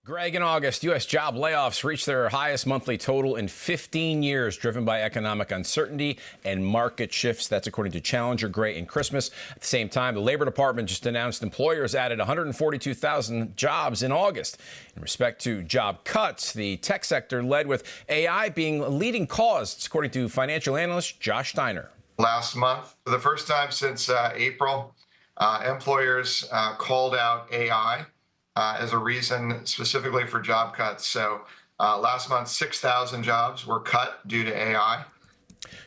Greg, in August, U.S. job layoffs reached their highest monthly total in 15 years, driven by economic uncertainty and market shifts. That's according to Challenger, Gray, and Christmas. At the same time, the Labor Department just announced employers added 142,000 jobs in August. In respect to job cuts, the tech sector led with AI being a leading cause, according to financial analyst Josh Steiner. Last month, for the first time since April, employers called out AI as a reason specifically for job cuts. So last month, 6,000 jobs were cut due to AI.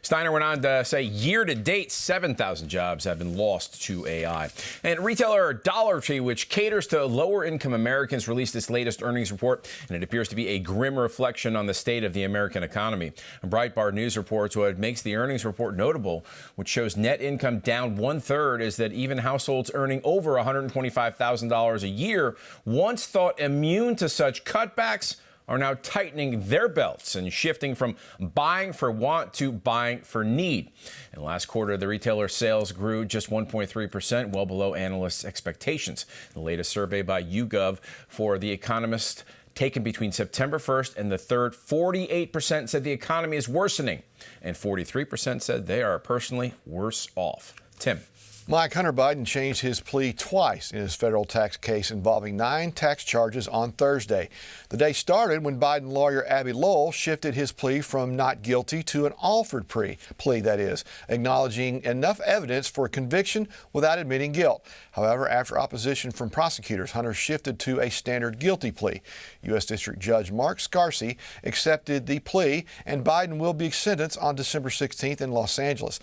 Steiner went on to say year to date, 7,000 jobs have been lost to AI. And retailer Dollar Tree, which caters to lower income Americans, released its latest earnings report, and it appears to be a grim reflection on the state of the American economy. Breitbart News reports what makes the earnings report notable, which shows net income down 1/3, is that even households earning over $125,000 a year, once thought immune to such cutbacks, are now tightening their belts and shifting from buying for want to buying for need. In the last quarter, the retailer sales grew just 1.3%, well below analysts' expectations. The latest survey by YouGov for The Economist, taken between September 1st and the 3rd, 48% said the economy is worsening, and 43% said they are personally worse off. Tim. Mike, Hunter Biden changed his plea twice in his federal tax case involving 9 tax charges on Thursday. The day started when Biden lawyer Abby Lowell shifted his plea from not guilty to an offered plea, that is, acknowledging enough evidence for conviction without admitting guilt. However, after opposition from prosecutors, Hunter shifted to a standard guilty plea. U.S. District Judge Mark Scarcy accepted the plea, and Biden will be sentenced on December 16th in Los Angeles.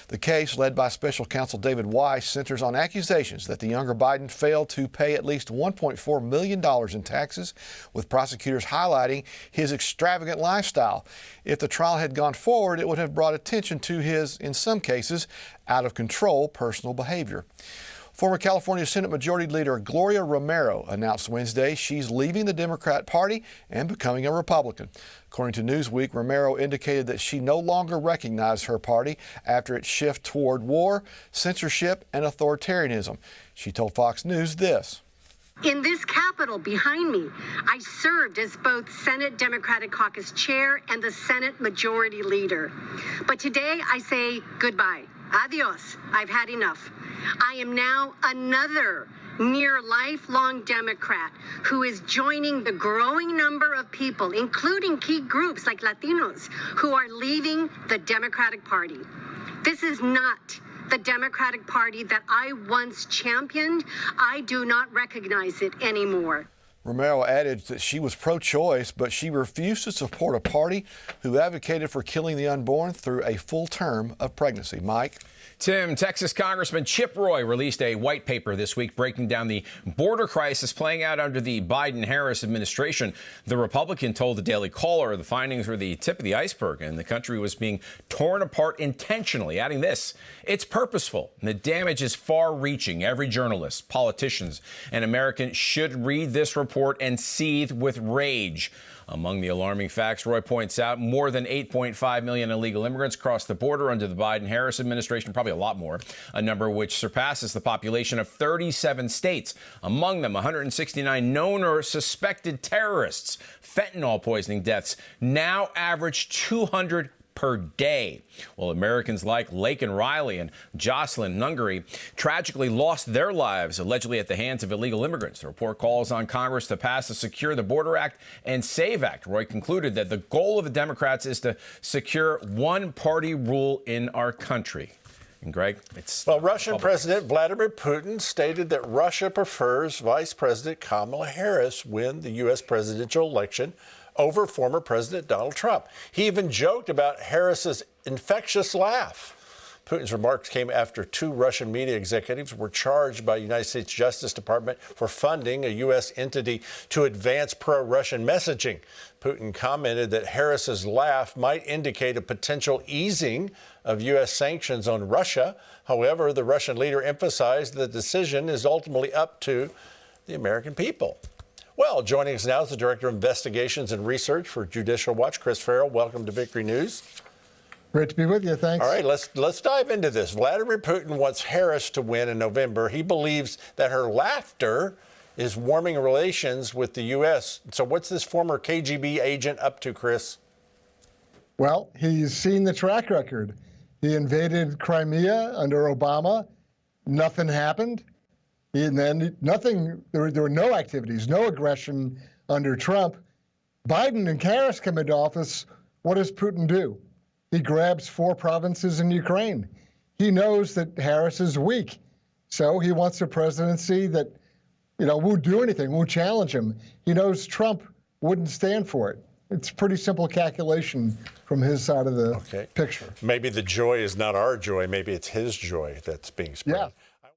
The case, led by special counsel David Weiss, centers on accusations that the younger Biden failed to pay at least $1.4 million in taxes, with prosecutors highlighting his extravagant lifestyle. If the trial had gone forward, it would have brought attention to his, in some cases, out-of-control personal behavior. Former California Senate Majority Leader Gloria Romero announced Wednesday she's leaving the Democrat Party and becoming a Republican. According to Newsweek, Romero indicated that she no longer recognized her party after its shift toward war, censorship, and authoritarianism. She told Fox News this. In this Capitol behind me, I served as both Senate Democratic Caucus Chair and the Senate Majority Leader. But today I say goodbye. Adios. I've had enough. I am now another near lifelong Democrat who is joining the growing number of people, including key groups like Latinos, who are leaving the Democratic Party. This is not the Democratic Party that I once championed. I do not recognize it anymore. Romero added that she was pro-choice, but she refused to support a party who advocated for killing the unborn through a full term of pregnancy. Mike? Tim, Texas Congressman Chip Roy released a white paper this week breaking down the border crisis playing out under the Biden-Harris administration. The Republican told the Daily Caller the findings were the tip of the iceberg and the country was being torn apart intentionally, adding this: it's purposeful and the damage is far-reaching. Every journalist, politicians, and American should read this report and seethe with rage. Among the alarming facts, Roy points out more than 8.5 million illegal immigrants crossed the border under the Biden-Harris administration, probably a lot more, a number which surpasses the population of 37 states. Among them, 169 known or suspected terrorists. Fentanyl poisoning deaths now average 200 per day. Well, Americans like Laken Riley and Jocelyn Nungary tragically lost their lives, allegedly at the hands of illegal immigrants. The report calls on Congress to pass the Secure the Border Act and SAVE Act. Roy concluded that the goal of the Democrats is to secure one-party rule in our country. And Greg, Russian President Vladimir Putin stated that Russia prefers Vice President Kamala Harris win the U.S. presidential election over former President Donald Trump. He even joked about Harris's infectious laugh. Putin's remarks came after 2 Russian media executives were charged by the United States Justice Department for funding a U.S. entity to advance pro-Russian messaging. Putin commented that Harris's laugh might indicate a potential easing of U.S. sanctions on Russia. However, the Russian leader emphasized the decision is ultimately up to the American people. Well, joining us now is the Director of Investigations and Research for Judicial Watch, Chris Farrell. Welcome to Victory News. Great to be with you. Thanks. All right, let's dive into this. Vladimir Putin wants Harris to win in November. He believes that her laughter is warming relations with the U.S. So what's this former KGB agent up to, Chris? Well, he's seen the track record. He invaded Crimea under Obama. Nothing happened. And then nothing, there were no activities, no aggression under Trump. Biden and Harris come into office. What does Putin do? He grabs 4 provinces in Ukraine. He knows that Harris is weak. So he wants a presidency that, won't do anything, won't challenge him. He knows Trump wouldn't stand for it. It's pretty simple calculation from his side of the picture. Maybe the joy is not our joy. Maybe it's his joy that's being spread. Yeah.